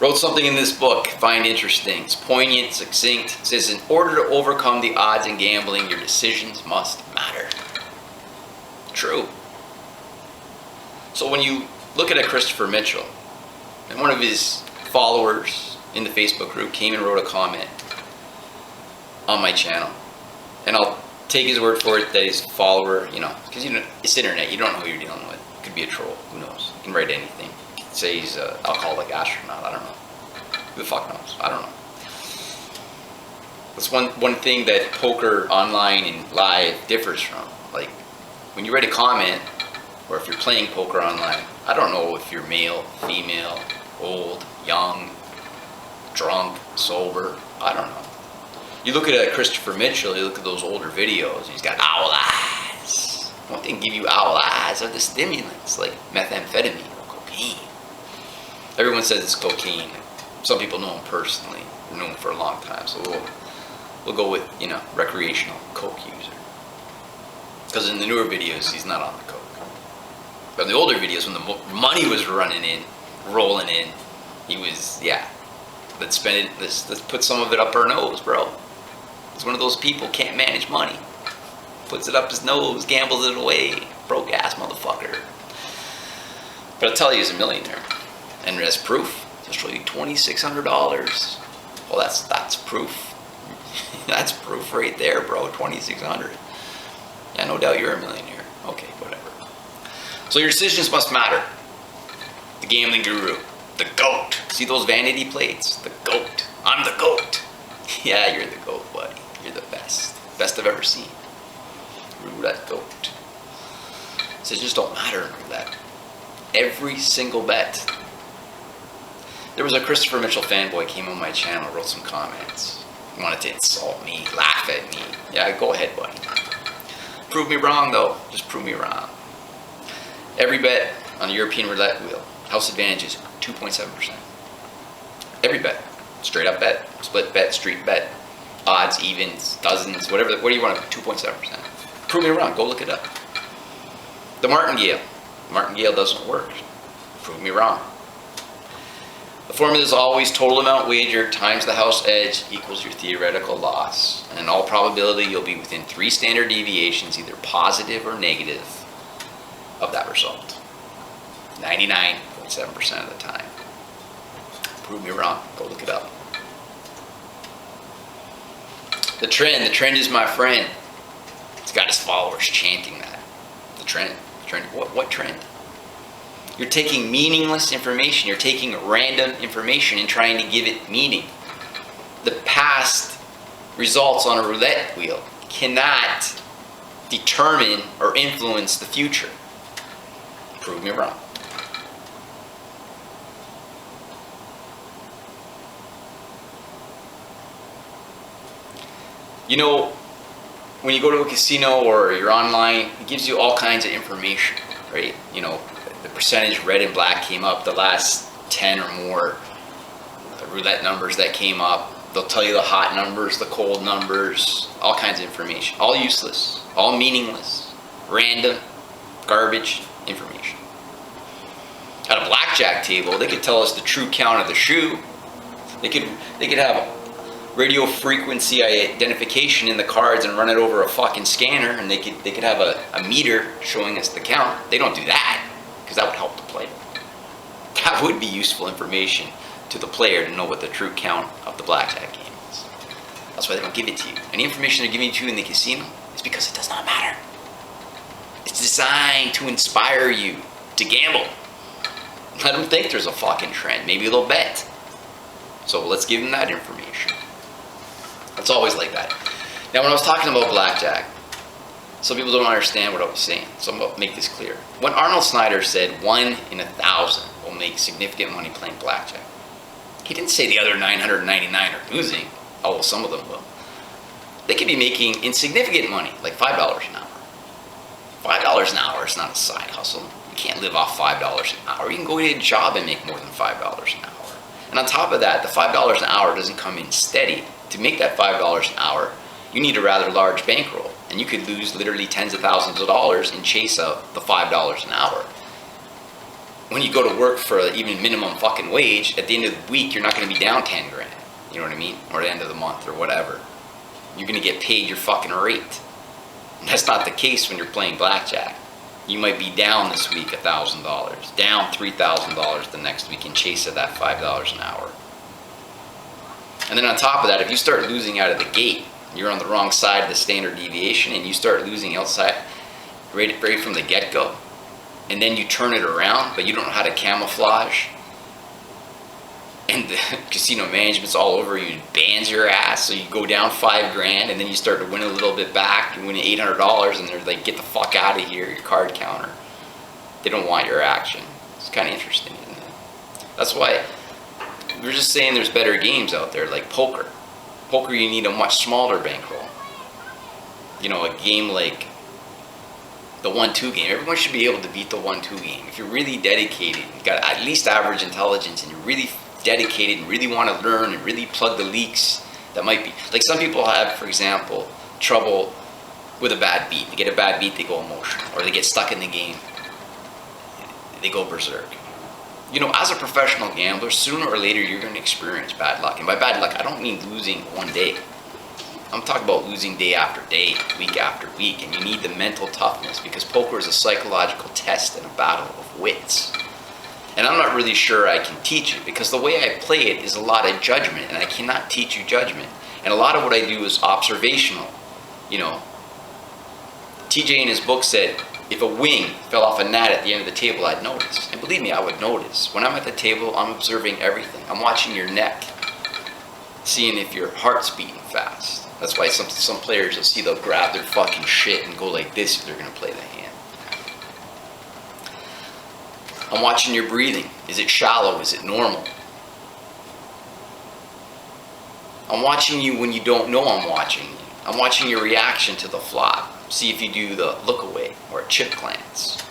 Wrote something in this book, find interesting. It's poignant, succinct. It says, in order to overcome the odds in gambling, your decisions must matter. True. So when you look at a Christopher Mitchell, and one of his followers in the Facebook group came and wrote a comment on my channel, and I'll take his word for it that he's a follower, you know, because it's internet, you don't know who you're dealing with. It could be a troll, who knows? You can write anything. Say he's an alcoholic astronaut, I don't know. Who the fuck knows? I don't know. That's one thing that poker online and live differs from. Like, when you write a comment, or if you're playing poker online, I don't know if you're male, female, old, young, drunk, sober, I don't know. You look at Christopher Mitchell, you look at those older videos, he's got owl eyes. One thing give you owl eyes are the stimulants, like methamphetamine or cocaine. Everyone says it's cocaine. Some people know him personally. They've known him for a long time. So we'll go with, you know, recreational coke user. Because in the newer videos, he's not on the coke. But in the older videos, when the money was rolling in, he was, yeah. Let's spend it, let's put some of it up our nose, bro. He's one of those people, can't manage money. Puts it up his nose, gambles it away. Broke ass motherfucker. But I'll tell you, he's a millionaire. And as proof, I'll show you $2,600. Well, that's proof. That's proof right there, bro. $2,600. Yeah, no doubt you're a millionaire. Okay, whatever. So your decisions must matter. The gambling guru, the GOAT. See those vanity plates? The GOAT. I'm the GOAT. Yeah, you're the GOAT, buddy. You're the best. Best I've ever seen. Roulette GOAT. Decisions don't matter in roulette. Every single bet. There was a Christopher Mitchell fanboy came on my channel, wrote some comments. He wanted to insult me, laugh at me. Yeah, go ahead, buddy. Prove me wrong, though. Just prove me wrong. Every bet on the European roulette wheel, house advantage is 2.7%. Every bet. Straight up bet, split bet, street bet, odds, evens, dozens, whatever. What do you want? 2.7%. Prove me wrong. Go look it up. The martingale. Martingale doesn't work. Prove me wrong. The formula is always total amount wagered times the house edge equals your theoretical loss. And in all probability, you'll be within 3 standard deviations, either positive or negative, of that result. 99.7% of the time. Prove me wrong. Go look it up. The trend is my friend. He's got his followers chanting that. The trend. What trend? You're taking meaningless information. You're taking random information and trying to give it meaning. The past results on a roulette wheel cannot determine or influence the future. Prove me wrong. You know, when you go to a casino or you're online, it gives you all kinds of information, right? You know, the percentage red and black came up, the last 10 or more roulette numbers that came up. They'll tell you the hot numbers, the cold numbers, all kinds of information. All useless, all meaningless, random, garbage information. At a blackjack table, they could tell us the true count of the shoe. They could have radio frequency identification in the cards and run it over a fucking scanner, and they could have a meter showing us the count. They don't do that because that would help the player. That would be useful information to the player to know what the true count of the blackjack game is. That's why they don't give it to you. Any information they're giving to you in the casino is because it does not matter. It's designed to inspire you to gamble. Let them think there's a fucking trend. Maybe they'll bet. So let's give them that information. It's always like that. Now, when I was talking about blackjack, some people don't understand what I was saying. So I'm going to make this clear. When Arnold Snyder said 1 in 1,000 will make significant money playing blackjack, he didn't say the other 999 are losing, although some of them will. They could be making insignificant money, like $5 an hour. $5 an hour is not a side hustle. You can't live off $5 an hour. You can go get a job and make more than $5 an hour. And on top of that, the $5 an hour doesn't come in steady. To make that $5 an hour, you need a rather large bankroll. And you could lose literally tens of thousands of dollars in chase of the $5 an hour. when you go to work for even minimum fucking wage, at the end of the week, you're not going to be down 10 grand. You know what I mean? Or the end of the month or whatever. You're going to get paid your fucking rate. And that's not the case when you're playing blackjack. You might be down this week $1,000, down $3,000 the next week in chase of that $5 an hour. And then on top of that, if you start losing out of the gate, you're on the wrong side of the standard deviation and you start losing outside right from the get-go, and then you turn it around, but you don't know how to camouflage, and the casino management's all over you, bans your ass, so you go down $5 grand, and then you start to win a little bit back, you win $800, and they're like, get the fuck out of here, your card counter. They don't want your action. It's kind of interesting, isn't it? That's why we're just saying there's better games out there, like poker. Poker, you need a much smaller bankroll. You know, a game like the 1-2 game. Everyone should be able to beat the 1-2 game. If you're really dedicated, you've got at least average intelligence, and you're really dedicated and really want to learn and really plug the leaks that might be. Like some people have, for example, trouble with a bad beat. They get a bad beat, they go emotional. Or they get stuck in the game. They go berserk. You know, as a professional gambler, sooner or later you're going to experience bad luck. And by bad luck, I don't mean losing one day. I'm talking about losing day after day, week after week, and you need the mental toughness because poker is a psychological test and a battle of wits. And I'm not really sure I can teach it because the way I play it is a lot of judgment, and I cannot teach you judgment. And a lot of what I do is observational. You know, TJ in his book said, if a wing fell off a gnat at the end of the table, I'd notice. And believe me, I would notice. When I'm at the table, I'm observing everything. I'm watching your neck, seeing if your heart's beating fast. That's why some players, you'll see they'll grab their fucking shit and go like this if they're going to play the hand. I'm watching your breathing. Is it shallow? Is it normal? I'm watching you when you don't know I'm watching you. I'm watching your reaction to the flop. See if you do the look away or a chip glance.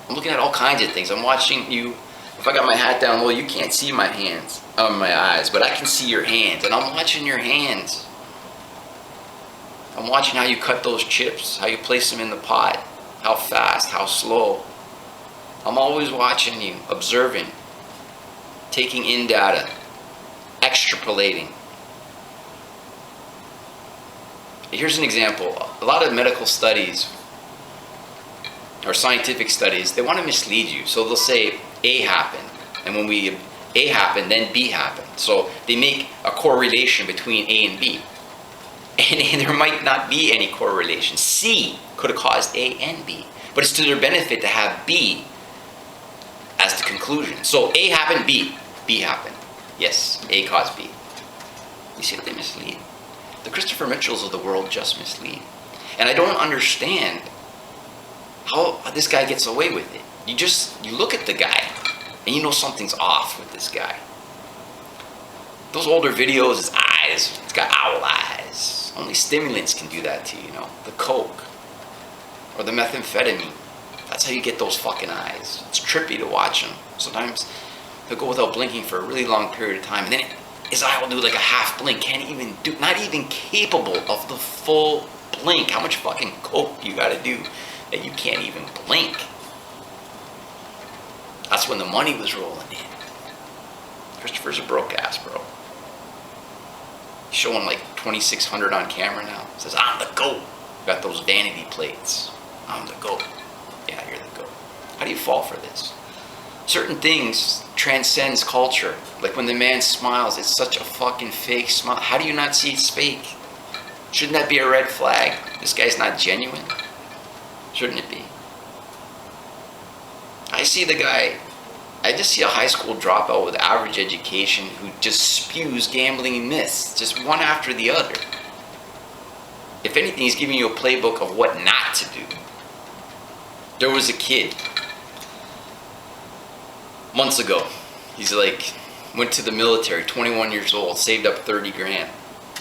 I'm looking at all kinds of things. I'm watching you. If I got my hat down low, you can't see my hands, my eyes, but I can see your hands, and I'm watching your hands. I'm watching how you cut those chips, how you place them in the pot, how fast, how slow. I'm always watching you, observing, taking in data, extrapolating. Here's an example. A lot of medical studies or scientific studies, they want to mislead you. So they'll say A happened, and when A happened, then B happened. So they make a correlation between A and B. And there might not be any correlation. C could have caused A and B, but it's to their benefit to have B as the conclusion. So A happened, B happened. Yes, A caused B. You see how they mislead? The Christopher Mitchells of the world just mislead. And I don't understand how this guy gets away with it. You look at the guy and you know something's off with this guy. Those older videos, his eyes, he's got owl eyes. Only stimulants can do that to you, you know. The coke or the methamphetamine. That's how you get those fucking eyes. It's trippy to watch him. Sometimes he'll go without blinking for a really long period of time, and then his eye will do like a half blink. Not even capable of the full blink. How much fucking coke you gotta do that you can't even blink? That's when the money was rolling in. Christopher's a broke ass, bro. He's showing like 2,600 on camera now. Says, I'm the GOAT. Got those vanity plates. I'm the GOAT. Yeah, you're the GOAT. How do you fall for this? Certain things transcends culture. Like when the man smiles, it's such a fucking fake smile. How do you not see it's fake? Shouldn't that be a red flag? This guy's not genuine. Shouldn't it be? I see the guy, I just see a high school dropout with average education who just spews gambling myths, just one after the other. If anything, he's giving you a playbook of what not to do. There was a kid months ago. He's like, went to the military, 21 years old, saved up 30 grand,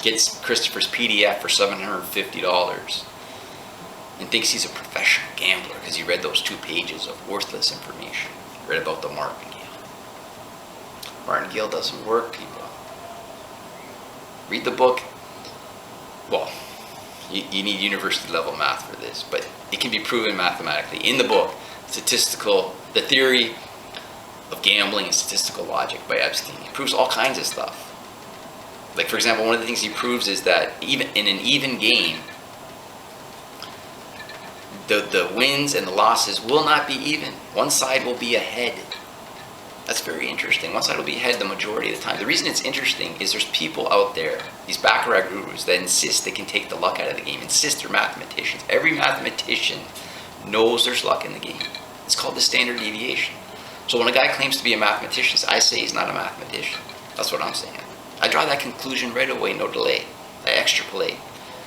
gets Christopher's PDF for $750, and thinks he's a professional gambler because he read those 2 pages of worthless information. Read about the martingale. Martingale doesn't work, people. Read the book. Well, you need university level math for this, but it can be proven mathematically. In the book, the theory of gambling and statistical logic by Epstein. He proves all kinds of stuff. Like, for example, one of the things he proves is that even in an even game, the wins and the losses will not be even. One side will be ahead. That's very interesting. One side will be ahead the majority of the time. The reason it's interesting is there's people out there, these Baccarat gurus, that insist they can take the luck out of the game, insist they're mathematicians. Every mathematician knows there's luck in the game. It's called the standard deviation. So when a guy claims to be a mathematician, I say he's not a mathematician. That's what I'm saying. I draw that conclusion right away, no delay. I extrapolate.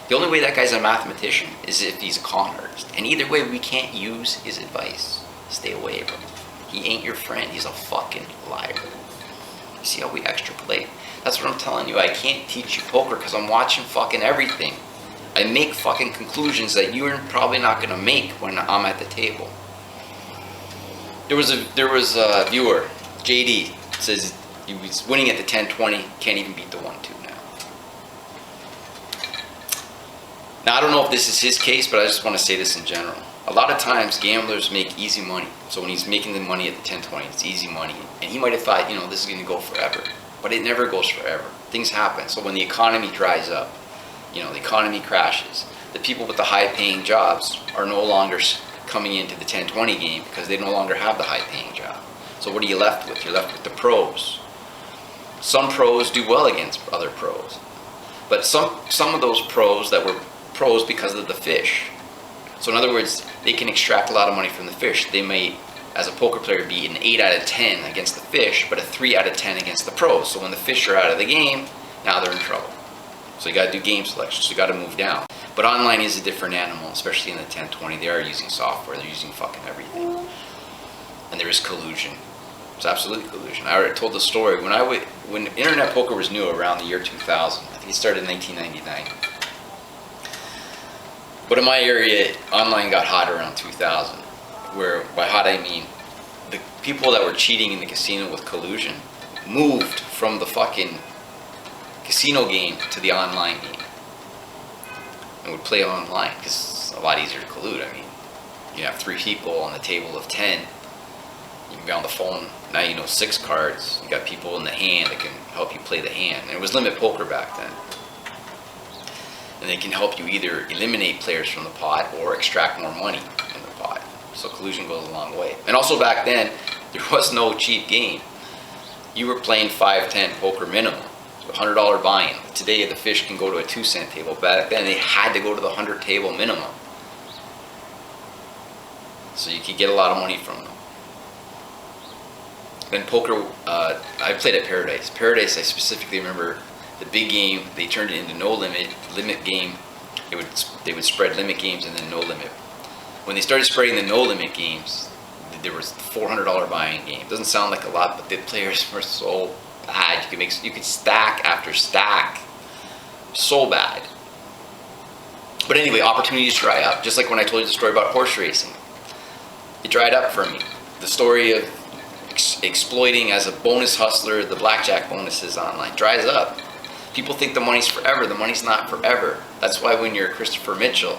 The only way that guy's a mathematician is if he's a con artist. And either way, we can't use his advice. Stay away from him. He ain't your friend. He's a fucking liar. You see how we extrapolate? That's what I'm telling you. I can't teach you poker because I'm watching fucking everything. I make fucking conclusions that you're probably not going to make when I'm at the table. There was a viewer, JD, says he was winning at the 10-20, can't even beat the 1-2 now. Now, I don't know if this is his case, but I just want to say this in general. A lot of times, gamblers make easy money. So when he's making the money at the 10-20, it's easy money. And he might have thought, this is going to go forever. But it never goes forever. Things happen. So when the economy dries up, the economy crashes, the people with the high-paying jobs are no longer coming into the 10-20 game because they no longer have the high-paying job. So what are you left with? You're left with the pros. Some pros do well against other pros. But some of those pros that were pros because of the fish. So in other words, they can extract a lot of money from the fish. They may, as a poker player, be an 8 out of 10 against the fish, but a 3 out of 10 against the pros. So when the fish are out of the game, now they're in trouble. So you got to do game selection. So you got to move down. But online is a different animal, especially in the 10-20. They are using software. They're using fucking everything. And there is collusion. It's absolutely collusion. I already told the story. When internet poker was new around the year 2000, I think it started in 1999. But in my area, online got hot around 2000. Where, by hot I mean, the people that were cheating in the casino with collusion moved from the fucking casino game to the online game. And would play online, because it's a lot easier to collude. I mean, you have 3 people on the table of 10. You can be on the phone. Now you know 6 cards. You got people in the hand that can help you play the hand. And it was limit poker back then. And they can help you either eliminate players from the pot or extract more money in the pot. So collusion goes a long way. And also back then, there was no cheap game. You were playing 5-10 poker minimum. So $100 buy-in. Today the fish can go to a 2-cent table. Back then they had to go to the 100 table minimum. So you could get a lot of money from them. Then poker, I played at Paradise. Paradise, I specifically remember the big game, they turned it into no limit game. They would spread limit games and then no limit. When they started spreading the no limit games, there was $400 buy-in game. Doesn't sound like a lot, but the players were so bad. You could stack after stack. So bad. But anyway, opportunities dry up. Just like when I told you the story about horse racing. It dried up for me. The story of exploiting as a bonus hustler the blackjack bonuses online dries up. People think the money's forever. The money's not forever. That's why when you're Christopher Mitchell,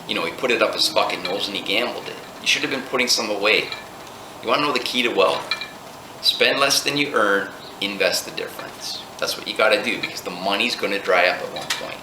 he put it up his fucking nose and he gambled it. You should have been putting some away. You want to know the key to wealth? Spend less than you earn, invest the difference. That's what you got to do because the money's going to dry up at one point.